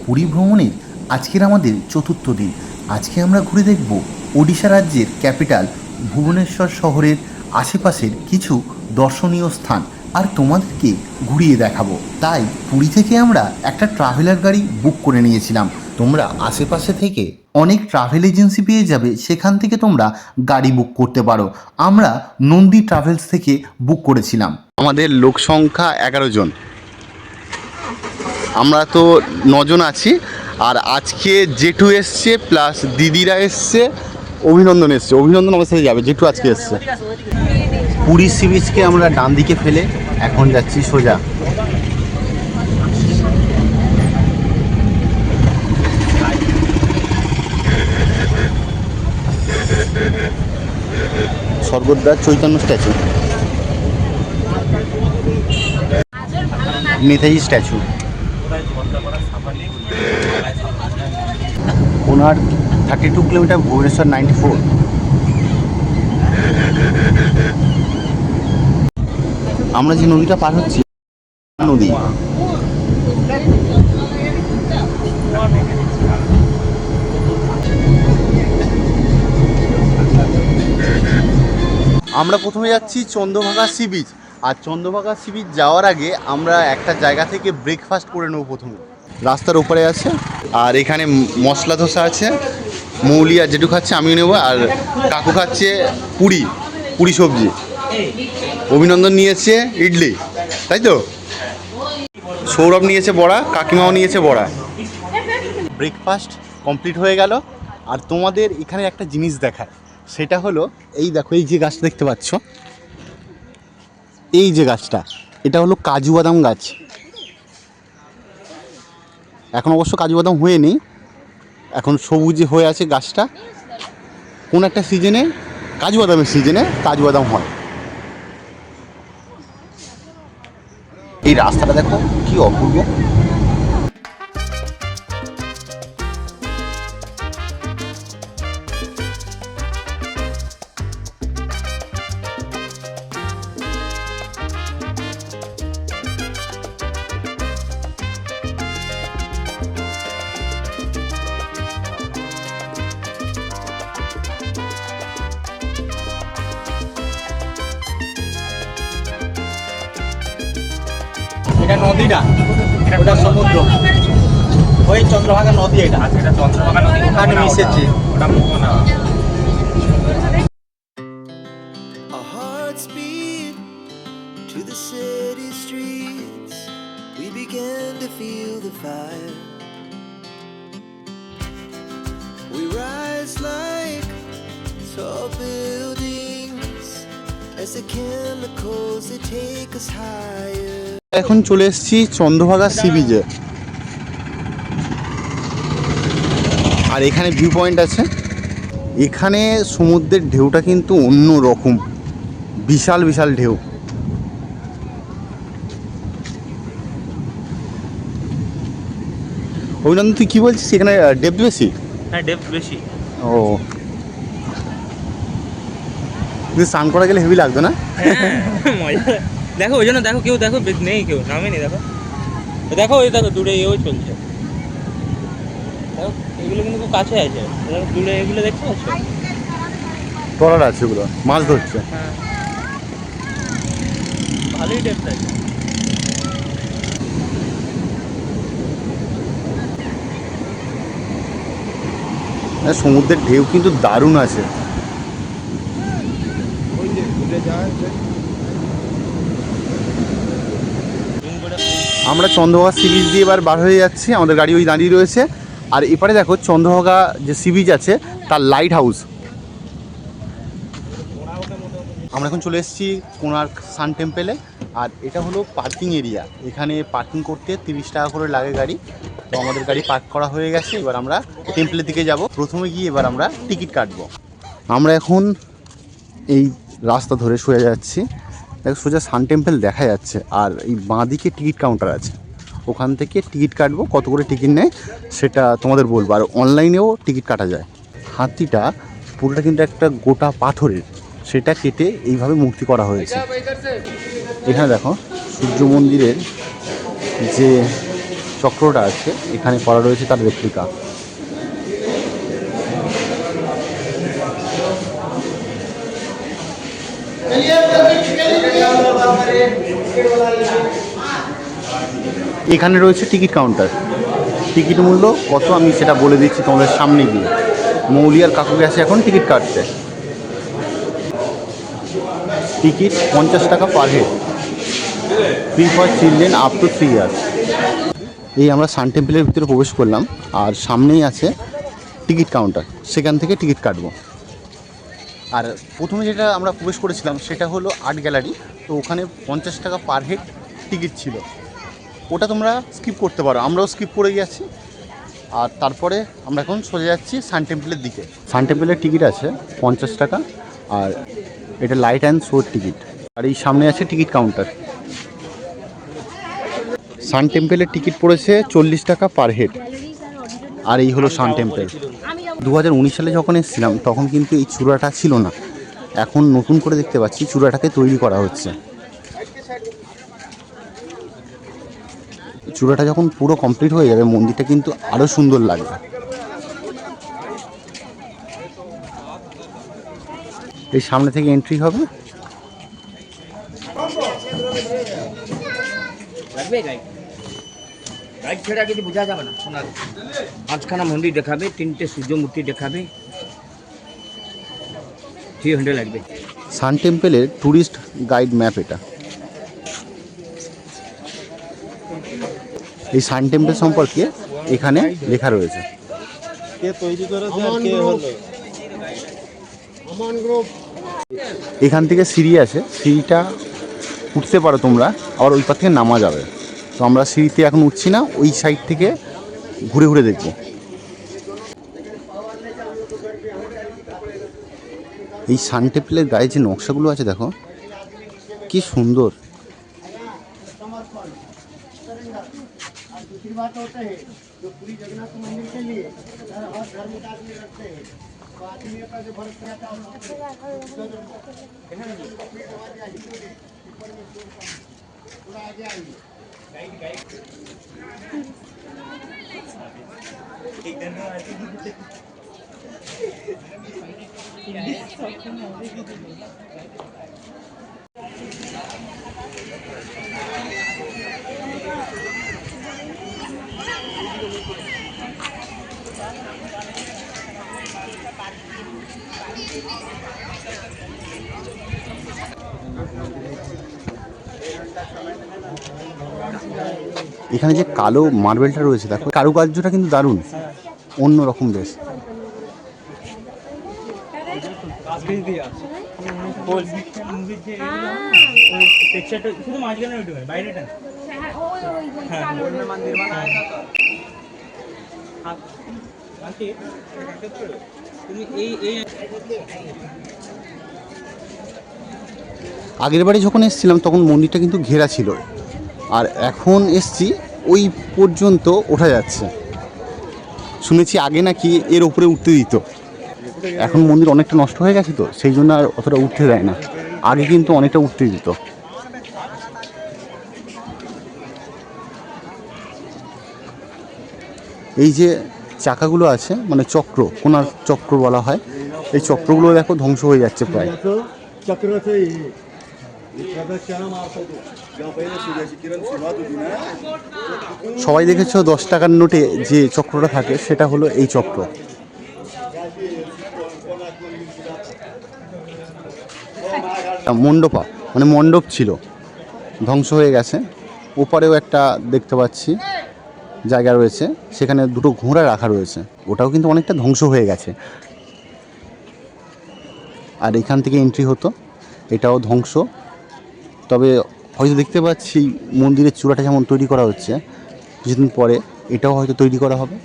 পুরী ভ্রমণের আজকের আমাদের চতুর্থ দিন। আজকে আমরা ঘুরে দেখব ওড়িশা রাজ্যের ক্যাপিটাল ভুবনেশ্বর শহরের আশেপাশের কিছু দর্শনীয় স্থান, আর তোমাদেরকে ঘুরিয়ে দেখাবো। তাই পুরী থেকে আমরা একটা ট্রাভেলার গাড়ি বুক করে নিয়েছিলাম। তোমরা আশেপাশে থেকে অনেক ট্রাভেল এজেন্সি পেয়ে যাবে, সেখান থেকে তোমরা গাড়ি বুক করতে পারো। আমরা নন্দী ট্রাভেলস থেকে বুক করেছিলাম। আমাদের লোক সংখ্যা 11 জন, আমরা তো 9 জন আছি। আর আজকে জেঠু এসছে, প্লাস দিদিরা এসছে, অভিনন্দন এসছে। অভিনন্দন আমার সাথে যাবে, জেঠু আজকে এসছে। পুরী সি বিচকে আমরা ডান দিকে ফেলে এখন যাচ্ছি সোজা। স্বর্গদ্বার চৈতন্য স্ট্যাচু, নেতাজি স্ট্যাচু, ওনার 32 কিলোমিটার, ভুবনেশ্বর 94। আমরা যে নদীটা পার হচ্ছি নদী, আমরা প্রথমে যাচ্ছি চন্দ্রভাগা সি বিচ। আর চন্দ্রভাগা সি বিচ যাওয়ার আগে আমরা একটা জায়গা থেকে ব্রেকফাস্ট করে নেবো। প্রথমে রাস্তার ওপরে আছে, আর এখানে মশলা ধোসা আছে, মৌলি আর যেটু খাচ্ছে আমিও নেবো, আর কাকু খাচ্ছে পুরি সবজি, অভিনন্দন নিয়েছে ইডলি, তাই তো সৌরভ নিয়েছে বড়া, কাকিমাও নিয়েছে বড়া। ব্রেকফাস্ট কমপ্লিট হয়ে গেল। আর তোমাদের এখানে একটা জিনিস দেখায়, সেটা হলো এই দেখো, এই যে গাছটা দেখতে পাচ্ছ, এই যে গাছটা, এটা হলো কাজু বাদাম গাছ। এখন অবশ্য কাজু বাদাম হয়নি, এখন সবুজে হয়ে আছে গাছটা। কোন একটা সিজনে, কাজু বাদামের সিজনে কাজু বাদাম হয়। এই রাস্তাটা দেখো কি অপূর্ব। এটা নদী না, এটা সমুদ্র, ওই চন্দ্রভাগা নদী। এটা এটা চন্দ্রভাগা নদী, ওখানে মিশেছে, ওটা মোহনা। Our hearts beat to the city streets. We began to feel the fire. We rise like tall buildings as the chemicals they take us higher. এখন চলে এসেছি চন্দ্রভাগা সি বিচে। আর এখানে ভিউ পয়েন্ট আছে। এখানে সমুদ্রের ঢেউটা কিন্তু অন্য রকম, বিশাল বিশাল ঢেউ। অভিনন্দন, তুই কি বলছিস? এখানে ডেপথ বেশি? হ্যাঁ, ডেপথ বেশি। ও, তুই স্নান করা গেলে হেভি লাগতো না? মজা দেখো, ওই জন্য দেখো, কেউ দেখো নেই, কেউ নামেনি। দেখো দেখো, ওই দেখো দূরে এও চলছে। দেখো এগুলো কিন্তু খুব কাছে আছে, দূরে এগুলো দেখতে পাচ্ছ? ট্রলার আছে, ওগুলো মাছ ধরছে। হ্যাঁ, ভালোই ডেপথ আছে। সমুদ্রের ঢেউ কিন্তু দারুণ আছে। আমরা চন্দ্রভাগা সি বিচ দিয়ে এবার বার হয়ে যাচ্ছি, আমাদের গাড়ি ওই দাঁড়িয়ে রয়েছে। আর এপারে দেখো চন্দ্রভাগা যে সি বিচ আছে তার লাইট হাউস। আমরা এখন চলে এসেছি কোণার্ক সান টেম্পেলে। আর এটা হলো পার্কিং এরিয়া, এখানে পার্কিং করতে 30 টাকা করে লাগে গাড়ি। তো আমাদের গাড়ি পার্ক করা হয়ে গেছে, এবার আমরা টেম্পলের দিকে যাব। প্রথমে গিয়ে এবার আমরা টিকিট কাটবো। আমরা এখন এই রাস্তা ধরে সোজা যাচ্ছি, দেখো সোজা সান টেম্পল দেখা যাচ্ছে। আর এই বাঁ দিকে টিকিট কাউন্টার আছে, ওখান থেকে টিকিট কাটবো। কত করে টিকিট নেয় সেটা তোমাদের বলবো। আর অনলাইনেও টিকিট কাটা যায়। হাতিটা পুরোটা কিন্তু একটা গোটা পাথরের, সেটা কেটে এইভাবে মূর্তি করা হয়েছে। এখানে দেখো সূর্য মন্দিরের যে চক্রটা আছে এখানে করা রয়েছে তার রেপ্লিকা। এখানে রয়েছে টিকিট কাউন্টার। টিকিট মূল্য কত আমি সেটা বলে দিচ্ছি তোমাদের সামনে গিয়ে। মৌলি আর কাকু গেছে এখন টিকিট কাটতে। টিকিট 50 টাকা per head, free for children up to 3 years. এই আমরা সান টেম্পলের ভিতরে প্রবেশ করলাম আর সামনেই আছে টিকিট কাউন্টার, সেখান থেকে টিকিট কাটবো। আর প্রথমে যেটা আমরা প্রবেশ করেছিলাম সেটা হলো আর্ট গ্যালারি। তো ওখানে 50 টাকা পার হেড টিকিট ছিল, ওটা তোমরা স্কিপ করতে পারো, আমরাও স্কিপ করে গেছি। আর তারপরে আমরা এখন সোজা যাচ্ছি সান টেম্পলের দিকে। সান টেম্পলের টিকিট আছে 50 টাকা, আর এটা লাইট অ্যান্ড শোর টিকিট। আর এই সামনে আছে টিকিট কাউন্টার। সান টেম্পলের টিকিট পড়েছে 40 টাকা পার হেড। আর এই হলো সান টেম্পল। 2019 সালে যখন এসেছিলাম তখন কিন্তু এই চূড়াটা ছিল না, এখন নতুন করে দেখতে পাচ্ছি চূড়াটাকে তৈরি করা হচ্ছে। চূড়াটা যখন পুরো কমপ্লিট হয়ে যাবে মন্দিরটা কিন্তু আরও সুন্দর লাগবে। এই সামনে থেকে এন্ট্রি হবে। গাইড ছাড়া কিছু বোঝা যাবে না। শোনা, 5খানা মন্দির দেখাবে, 3টে সূর্য মূর্তি দেখাবে, 300 লাগবে। সান টেম্পলের ট্যুরিস্ট গাইড ম্যাপ এটা। এই সান টেম্পল সম্পর্কে এখানে লেখা রয়েছে। এখান থেকে সিঁড়ি আছে, সিঁড়িটা উঠতে পারো তোমরা, আবার ওই পার থেকে নামা যাবে। তো আমরা সিঁড়িতে এখন উঠছি না, ওই সাইড থেকে ঘুরে ঘুরে দেখব। এই সান টেম্পলের গায়ে যে নকশাগুলো আছে দেখো কি সুন্দর। এখানে যে কালো মার্বেলটা রয়েছে দেখো, কারুকার্যটা কিন্তু দারুণ, অন্য রকম বেশ। আগের বাড়ি যখন এসেছিলাম তখন মন্দিরটা কিন্তু ঘেরা ছিল, আর এখন এসছি ওই পর্যন্ত ওঠা যাচ্ছে। শুনেছি আগে নাকি এর উপরে উঠতে দিত, এখন মন্দির অনেকটা নষ্ট হয়ে গেছে তো সেই জন্য আর অতটা উঠতে দেয় না, আগে কিন্তু অনেকটা উঠতে দিত। এই যে চাকাগুলো আছে মানে চক্র, কোনার চক্র বলা হয়, এই চক্রগুলো দেখো ধ্বংস হয়ে যাচ্ছে প্রায়। সবাই দেখেছো 10 টাকার নোটে যে চক্রটা থাকে সেটা হলো এই চক্র। মণ্ডপা মানে মণ্ডপ ছিল, ধ্বংস হয়ে গেছে। ওপারেও একটা দেখতে পাচ্ছি জায়গা রয়েছে, সেখানে দুটো ঘোড়া রাখা রয়েছে, ওটাও কিন্তু অনেকটা ধ্বংস হয়ে গেছে। আর এখান থেকে এন্ট্রি হতো, এটাও ধ্বংস। তবে হয়তো দেখতে পাচ্ছি মন্দিরের চূড়াটা যেমন তৈরি করা হচ্ছে, কিছুদিন পরে এটাও হয়তো তৈরি করা হবে।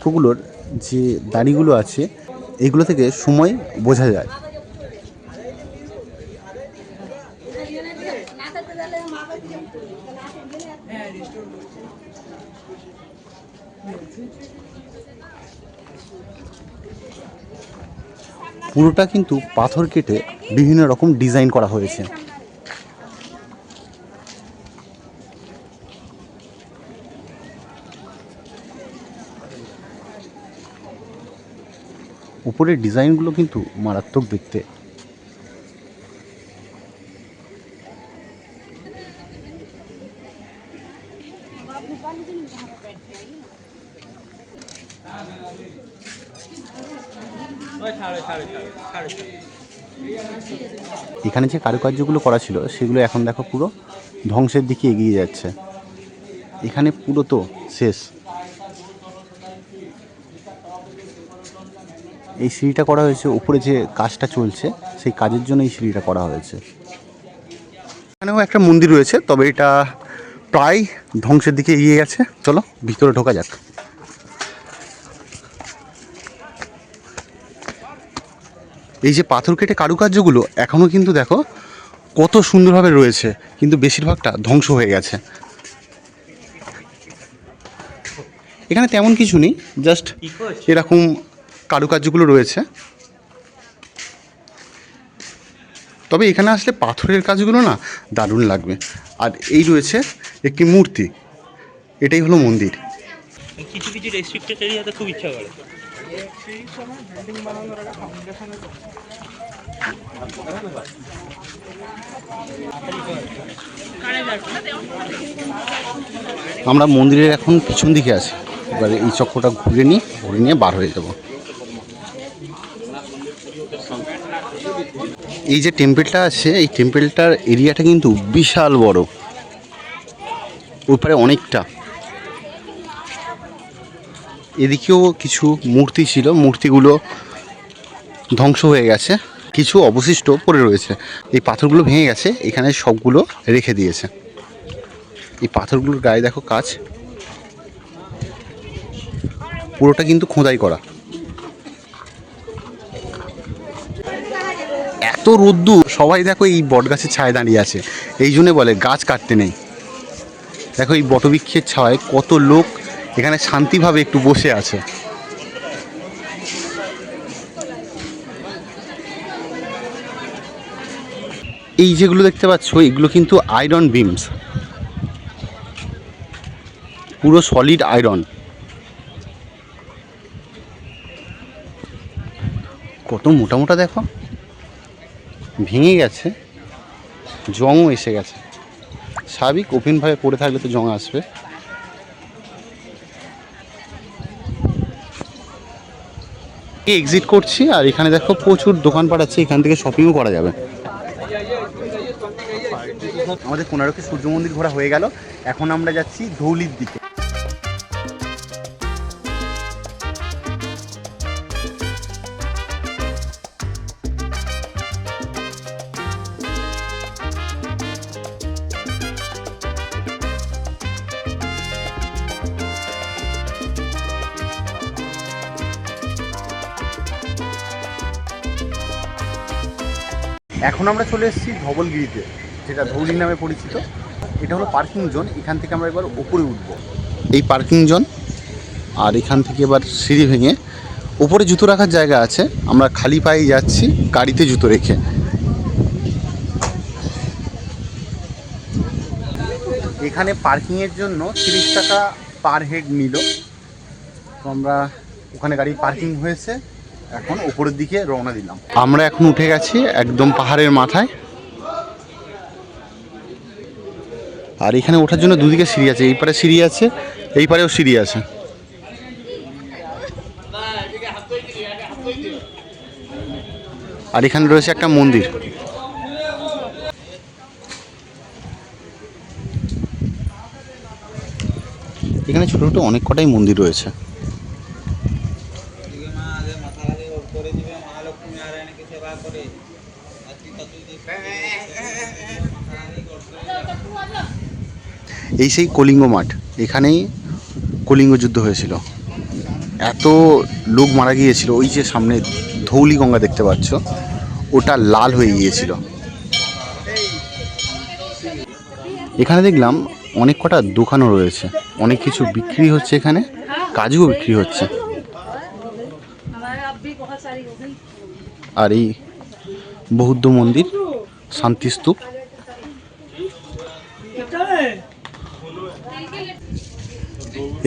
ওগুলোর যে দাড়িগুলো আছে এগুলো থেকে সময় বোঝা যায়। পুরোটা কিন্তু পাথর কেটে বিভিন্ন রকম ডিজাইন করা হয়েছে। উপরের ডিজাইনগুলো কিন্তু মারাত্মক দেখতে। এখানে যে কারুকার্যগুলো করা ছিল সেগুলো এখন দেখো পুরো ধ্বংসের দিকে এগিয়ে যাচ্ছে। এখানে পুরো তো শেষ। এই সিঁড়িটা করা হয়েছে, উপরে যে কাজটা চলছে সেই কাজের জন্য এই সিঁড়িটা করা হয়েছে। এখানেও একটা মন্দির রয়েছে, তবে এটা প্রায় ধ্বংসের দিকে এগিয়ে গেছে। চলো ভিতরে ঢোকা যাক। এই যে পাথর কেটে কারুকার্যগুলো এখনও কিন্তু দেখো কত সুন্দরভাবে রয়েছে, কিন্তু বেশিরভাগটা ধ্বংস হয়ে গেছে। এখানে তেমন কিছু নেই, জাস্ট এরকম কারুকার্যগুলো রয়েছে। তবে এখানে আসলে পাথরের কাজগুলো না দারুণ লাগবে। আর এই রয়েছে একটি মূর্তি, এটাই হলো মন্দির। কিছু কিছু রেস্ট্রিক্টেড এরিয়াতে খুব ইচ্ছা করে। আমরা মন্দিরের এখন পিছন দিকে আছি। এবারে এই চক্রটা ঘুরে নিয়ে বার হয়ে যাব। এই যে টেম্পেলটা আছে, এই টেম্পেলটার এরিয়াটা কিন্তু বিশাল বড়, ওইপারে অনেকটা। এদিকেও কিছু মূর্তি ছিল, মূর্তিগুলো ধ্বংস হয়ে গেছে, কিছু অবশিষ্ট পড়ে রয়েছে। এই পাথরগুলো ভেঙে গেছে, এখানে সবগুলো রেখে দিয়েছে। এই পাথরগুলোর গায়ে দেখো কাজ, পুরোটা কিন্তু খোদাই করা। এত রোদ্দুর, সবাই দেখো এই বট গাছের ছায় দাঁড়িয়ে আছে। এই জন্য বলে গাছ কাটতে নেই। দেখো এই বটবৃক্ষের ছায় কত লোক এখানে শান্তিভাবে একটু বসে আছে। এই যেগুলো দেখতে পাচ্ছ এগুলো কিন্তু আয়রন বিমস, পুরো সলিড আয়রন। কত মোটা মোটা দেখো, ভেঙে গেছে, জংও এসে গেছে। স্বাভাবিক, ওপেনভাবে পড়ে থাকলে তো জং আসবে। এক্সিট করছি, আর এখানে দেখো প্রচুর দোকানপাট আছে, এখান থেকে শপিংও করা যাবে। আমাদের কোনারকে সূর্য মন্দির ঘোরা হয়ে গেল, এখন আমরা যাচ্ছি ধৌলির দিকে। এখন আমরা চলে এসেছি ধবলগিরিতে, যেটা ধৌলি নামে পরিচিত। এটা হলো পার্কিং জোন, এখান থেকে আমরা এবার উপরে উঠব। এই পার্কিং জোন, আর এখান থেকে এবার সিঁড়ি ভেঙে উপরে জুতো রাখার জায়গা আছে। আমরা খালি পায়ে যাচ্ছি গাড়িতে জুতো রেখে। এখানে পার্কিংয়ের জন্য 30 টাকা পার হেড নিল। তো আমরা ওখানে গাড়ি পার্কিং হয়েছে, এখন উপরের দিকে রওনা দিলাম। আমরা এখন উঠে গেছি একদম পাহাড়ের মাথায়। আর এখানে ওঠার জন্য দুদিকে সিঁড়ি আছে, এই পারে সিঁড়ি আছে, এই পারেও সিঁড়ি আছে। আর এখানে রয়েছে একটা মন্দির। এখানে ছোট ছোট অনেক কটাই মন্দির রয়েছে। এই সেই কলিঙ্গ মাঠ, এখানেই কলিঙ্গ যুদ্ধ হয়েছিল। এত লোক মারা গিয়েছিল, ওই যে সামনে ধৌলি গঙ্গা দেখতে পাচ্ছ, ওটা লাল হয়ে গিয়েছিল। এখানে দেখলাম অনেক কটা দোকানও রয়েছে, অনেক কিছু বিক্রি হচ্ছে, এখানে কাজুও বিক্রি হচ্ছে। আর এই বৌদ্ধ মন্দির, শান্তিস্তূপ।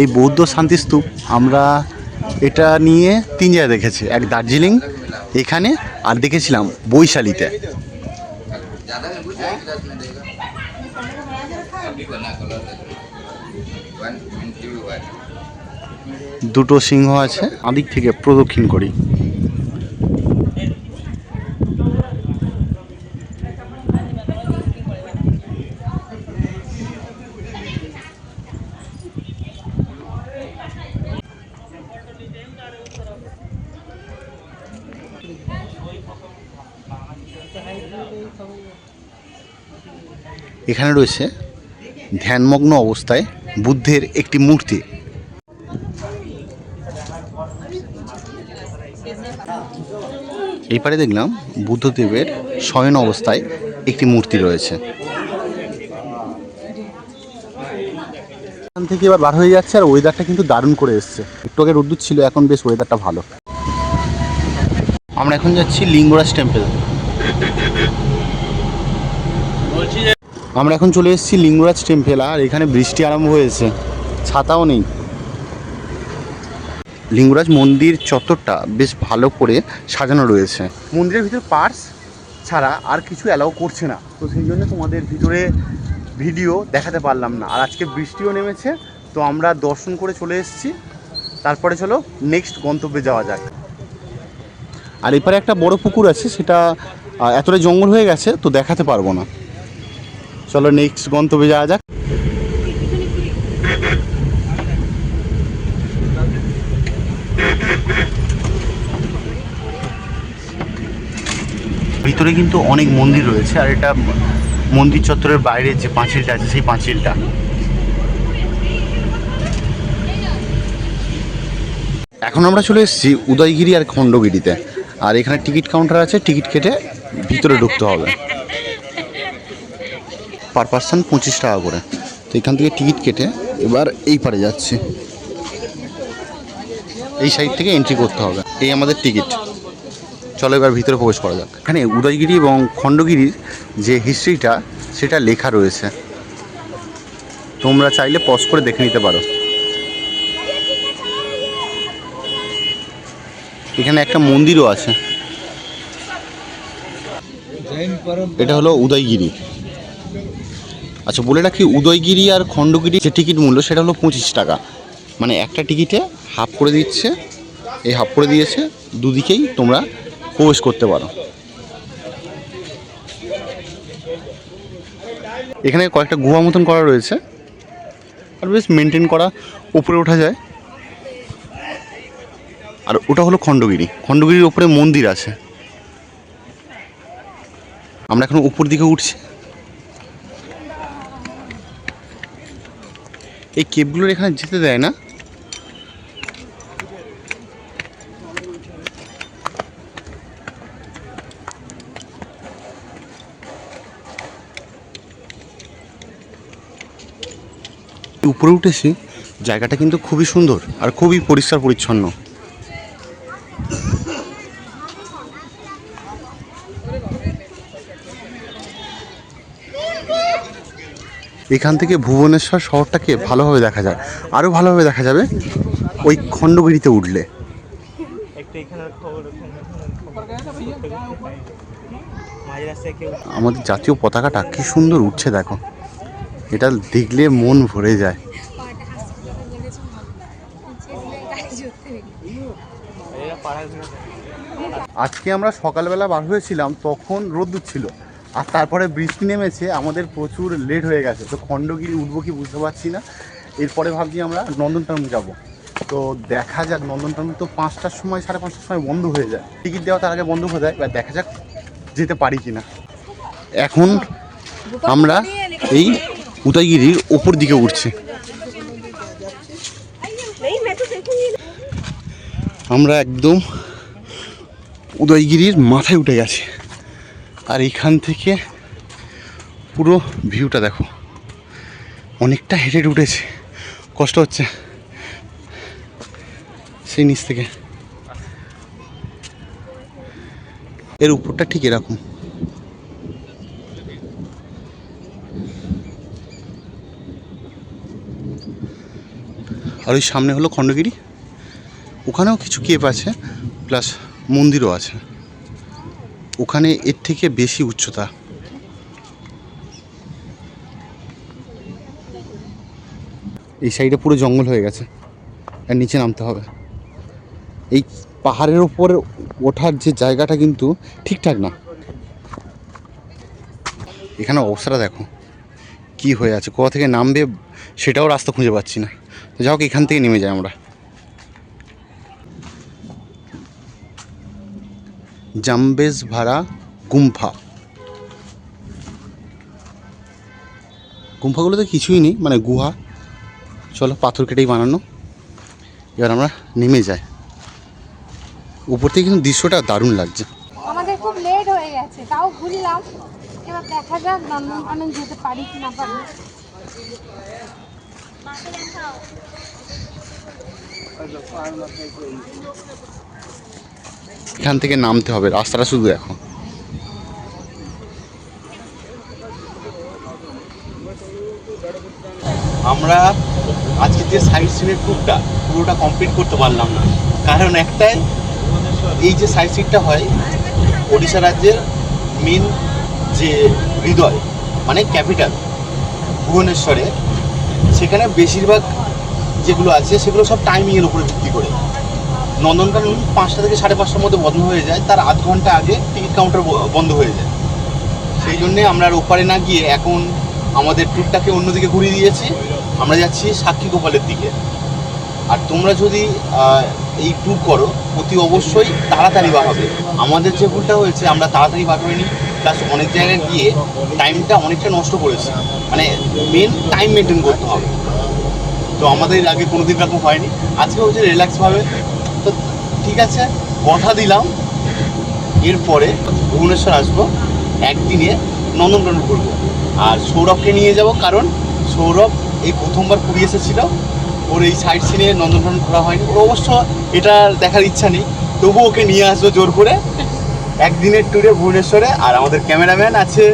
এই বৌদ্ধ শান্তিস্তূপ আমরা এটা নিয়ে 3 জায়গায় দেখেছি, এক দার্জিলিং এখানে, আর দেখেছিলাম বৈশালীতে। দুটো সিংহ আছে, আদিক থেকে প্রদক্ষিণ করি। এখানে রয়েছে ধ্যানমগ্ন অবস্থায় বুদ্ধের একটি মূর্তি। এই পারে দেখলাম বুদ্ধদেবের শয়ন অবস্থায় একটি মূর্তি রয়েছে। এখান থেকে এবার বার হয়ে যাচ্ছে, আর ওয়েদারটা কিন্তু দারুণ করে এসছে। একটু আগে রোদ্দুর ছিল, এখন বেশ ওয়েদারটা ভালো। আমরা এখন যাচ্ছি লিঙ্গরাজ টেম্পল। আমরা এখন চলে এসেছি লিঙ্গরাজ টেম্পল, আর এখানে বৃষ্টি আরম্ভ হয়েছে, ছাতাও নেই। লিঙ্গরাজ মন্দির চত্বরটা বেশ ভালো করে সাজানো রয়েছে। মন্দিরের ভিতরে পার্স ছাড়া আর কিছু অ্যালাউ করছে না, তো সেই জন্য তোমাদের ভিতরে ভিডিও দেখাতে পারলাম না। আর আজকে বৃষ্টিও নেমেছে, তো আমরা দর্শন করে চলে এসেছি। তারপরে চলো নেক্সট গন্তব্যে যাওয়া যাক। আর এপারে একটা বড় পুকুর আছে, সেটা এতটা জঙ্গল হয়ে গেছে তো দেখাতে পারবো না। চলো নেক্সট গন্তব্যে যাওয়া যাক। ভিতরে কিন্তু অনেক মন্দির রয়েছে, আর এটা মন্দির চত্বরের বাইরে যে পাঁচিলটা আছে, সেই পাঁচিলটা। এখন আমরা চলে এসেছি উদয়গিরি আর খণ্ডগিরিতে, আর এখানে টিকিট কাউন্টার আছে, টিকিট কেটে ভিতরে ঢুকতে হবে। পার পার্সন 25 টাকা করে। তো এখান থেকে টিকিট কেটে এবার এই পারে যাচ্ছি, এই সাইড থেকে এন্ট্রি করতে হবে। এই আমাদের টিকিট। চলো এবার ভিতরে প্রবেশ করা যাক। এখানে উদয়গিরি এবং খণ্ডগিরির যে হিস্ট্রিটা সেটা লেখা রয়েছে, তোমরা চাইলে পজ করে দেখে নিতে পারো। এখানে একটা মন্দিরও আছে, এটা হলো উদয়গিরি। আচ্ছা বলে রাখি, উদয়গিরি আর খণ্ডগিরি যে টিকিট মূল্য সেটা হলো 25 টাকা, মানে একটা টিকিটে হাফ করে দিচ্ছে, এই হাফ করে দিয়েছে, দুদিকেই তোমরা প্রবেশ করতে পারো। এখানে কয়েকটা গুহা মতন করা রয়েছে, আর বেশ মেনটেন করা, উপরে ওঠা যায়। আর ওটা হলো খণ্ডগিরি, খণ্ডগিরির উপরে মন্দির আছে। আমরা এখন উপর দিকে উঠছি। এই কেপগুলোর এখানে যেতে দেয় না, উপরে উঠেছি। জায়গাটা কিন্তু খুবই সুন্দর আর খুবই পরিষ্কার পরিচ্ছন্ন। এখান থেকে ভুবনেশ্বর শহরটাকে ভালোভাবে দেখা যায়, আরও ভালোভাবে দেখা যাবে ওই খণ্ডগিরিতে উঠলে। আমাদের জাতীয় পতাকাটা কি সুন্দর উঠছে দেখো, এটা দেখলে মন ভরে যায়। আজকে আমরা সকালবেলা বার হয়েছিলাম, তখন রোদ্দুর ছিল, আর তারপরে বৃষ্টি নেমেছে, আমাদের প্রচুর লেট হয়ে গেছে। তো খণ্ডগিরি উঠবো কি বুঝতে পারছি না। এরপরে ভাবছি আমরা নন্দনকানন যাব। তো দেখা যাক, নন্দনকানন তো 5টার সময়, 5:30টার সময় বন্ধ হয়ে যায়, টিকিট দেওয়া তার আগে বন্ধ হয়ে যায়। এবার দেখা যাক যেতে পারি কি না। এখন আমরা এই উদয়গিরির ওপর দিকে উঠছি। আমরা একদম উদয়গিরির মাথায় উঠে গেছি, আর এইখান থেকে পুরো ভিউটা দেখো। অনেকটা হেঁটে উঠেছে, কষ্ট হচ্ছে সেই নিচ থেকে। এর উপরটা ঠিক এরকম। আর ওই সামনে হলো খণ্ডগিরি, ওখানেও কিছু কেপ আছে, প্লাস মন্দিরও আছে। ওখানে এর থেকে বেশি উচ্চতা। এই সাইডে পুরো জঙ্গল হয়ে গেছে, আর নিচে নামতে হবে। এই পাহাড়ের ওপর ওঠার যে জায়গাটা কিন্তু ঠিকঠাক না। এখানে অবস্থাটা দেখো কি হয়ে আছে, কোথা থেকে নামবে সেটাও রাস্তা খুঁজে পাচ্ছি না। তো যাই হোক, এখান থেকে নেমে যাই আমরা। জাম্বেসভারা গুম্ফা। গুম্ফাগুলোতে কিছুই নেই, মানে গুহা। চলো, পাথর কেটেই বানানো। এবার আমরা নেমে যাই। উপর থেকে কিন্তু দৃশ্যটা দারুণ লাগছে। আমাদের খুব লেট হয়ে গেছে, তাও ঘুরলাম। এবার দেখা যাক নন্দনকানন যেতে পারি কি না পারি। এখান থেকে নামতে হবে, রাস্তাটা শুধু দেখো। আমরা আজকে যে সাইট সিনের ট্যুরটা পুরোটা কমপ্লিট করতে পারলাম না, কারণ একটাই, এই যে সাইট সিনটা হয় ওড়িশা রাজ্যের মেন যে হৃদয় মানে ক্যাপিটাল ভুবনেশ্বরে, সেখানে বেশিরভাগ যেগুলো আছে সেগুলো সব টাইমিংয়ের উপরে ভিত্তি করে। নন্দনকানন 5টা থেকে 5:30টার মধ্যে বন্ধ হয়ে যায়, তার আধ ঘন্টা আগে টিকিট কাউন্টার বন্ধ হয়ে যায়। সেই জন্যে আমরা আর ওপারে না গিয়ে এখন আমাদের ট্যুরটাকে অন্যদিকে ঘুরিয়ে দিয়েছি। আমরা যাচ্ছি সাক্ষী গোপালের দিকে। আর তোমরা যদি এই ট্যুর করো অতি অবশ্যই তাড়াতাড়ি বার হবে। আমাদের যে ভুলটা হয়েছে, আমরা তাড়াতাড়ি বার হইনি, প্লাস অনেক জায়গায় গিয়ে টাইমটা অনেকটা নষ্ট করেছি। মানে মেন টাইম মেনটেন করতে হবে, তো আমাদের আগে কোনো দিন এরকম হয়নি। আজকে হচ্ছে রিল্যাক্সভাবে। তো ঠিক আছে, কথা দিলাম এরপরে ভুবনেশ্বর আসবো, একদিনে নন্দনকানন ঘুরবো। আর সৌরভকে নিয়ে যাব, কারণ সৌরভ এই প্রথমবার পুরী এসেছিল, ওর এই সাইট সিনে নন্দনকানন ঘোরা হয়নি। ওর অবশ্য এটা দেখার ইচ্ছা নেই, তবু ওকে নিয়ে আসবো জোর করে একদিনের ট্যুরে ভুবনেশ্বরে। আর আমাদের ক্যামেরাম্যান আছে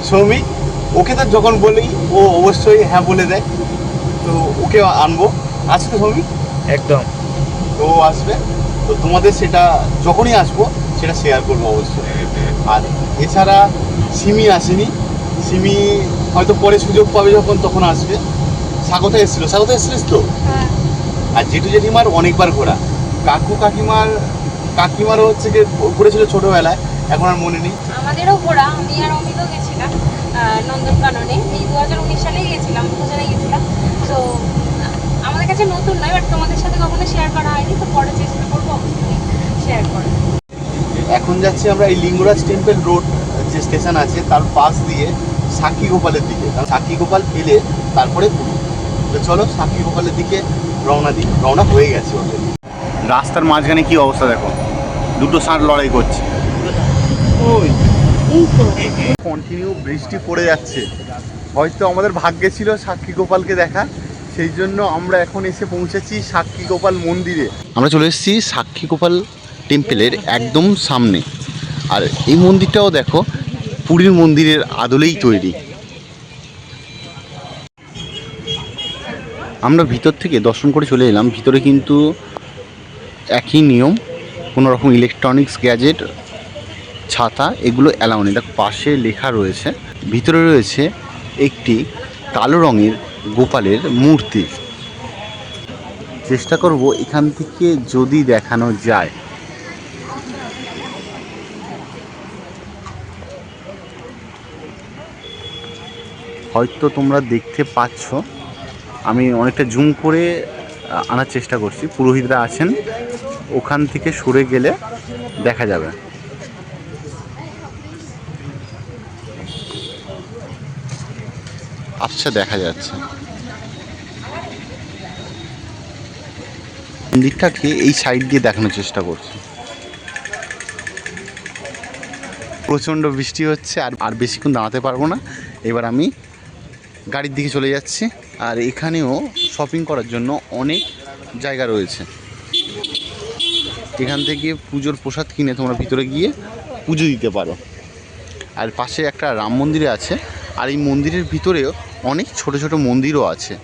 সৌমিক, ওকে তো যখন বলি ও অবশ্যই হ্যাঁ বলে দেয়, তো ওকে আনবো। আসবে তো সৌমিক? একদম। তো আসবে, তো তোমাদের সেটা যখনই আসবো সেটা শেয়ার করবো অবশ্যই। আর এছাড়া সিমি আসেনি, সিমি হয়তো পরে সুযোগ পাবে যখন, তখন আসবে। স্বাগত এসেছিলিস তো? হ্যাঁ। আর জেঠু জেঠিমার অনেকবার ঘোরা, কাকিমারও হচ্ছে গিয়ে ঘুরেছিল ছোটোবেলায়, এখন আর মনে নেই। আমাদেরও ঘোরা, আমি আর অমিতও গেছিলাম নন্দনকাননে। এই 2019 সালেই গেছিলাম, দুজনে গেছিলাম। তো আমাদের কাছে নতুন নয়, বাট তোমাদের সাথে কখনো শেয়ার করা হয়নি, তো পরে চেষ্টা করবো অবশ্যই শেয়ার করার। এখন যাচ্ছি আমরা এই লিঙ্গরাজ টেম্পল রোড যে স্টেশন আছে তার পাশ দিয়ে সাক্ষী গোপালের দিকে। কারণ সাক্ষী গোপাল পেলে তারপরে পুরী। তো চলো সাক্ষী গোপালের দিকে রওনা হয়ে গেছে অলরেডি। রাস্তার মাঝখানে কি অবস্থা দেখো, দুটো ষাঁড় লড়াই করছে। কন্টিনিউ বৃষ্টি পড়ে যাচ্ছে, হয়তো আমাদের ভাগ্যে ছিল সাক্ষী গোপালকে দেখা, সেই জন্য আমরা এখন এসে পৌঁছেছি সাক্ষী গোপাল মন্দিরে। আমরা চলে এসেছি সাক্ষী গোপাল টেম্পলের একদম সামনে। আর এই মন্দিরটাও দেখো পুরীর মন্দিরের আদলেই তৈরি। আমরা ভিতর থেকে দর্শন করে চলে এলাম। ভিতরে কিন্তু একই নিয়ম, কোনো রকম ইলেকট্রনিক্স গ্যাজেট, ছাতা এগুলো অ্যালাউ নেই। দেখো পাশে লেখা রয়েছে। ভিতরে রয়েছে একটি কালো রঙের গোপালের মূর্তি। চেষ্টা করব এখান থেকে যদি দেখানো যায়। হয়তো তোমরা দেখতে পাচ্ছ, আমি অনেকটা জুম করে আনার চেষ্টা করছি। পুরোহিতরা আছেন, ওখান থেকে সরে গেলে দেখা যাবে। আচ্ছা, দেখা যাচ্ছে। মন্দিরটাকে এই সাইড দিয়ে দেখানোর চেষ্টা করছি। প্রচণ্ড বৃষ্টি হচ্ছে, আর বেশিক্ষণ দাঁড়াতে পারবো না। এবার আমি গাড়ির দিকে চলে যাচ্ছি। আর এখানেও শপিং করার জন্য অনেক জায়গা রয়েছে। এখান থেকে পুজোর প্রসাদ কিনে তোমরা ভিতরে গিয়ে পুজো দিতে পারো। আর পাশে একটা রাম মন্দির আছে, আর এই মন্দিরের ভিতরেও অনেক ছোট ছোট মন্দিরও আছে।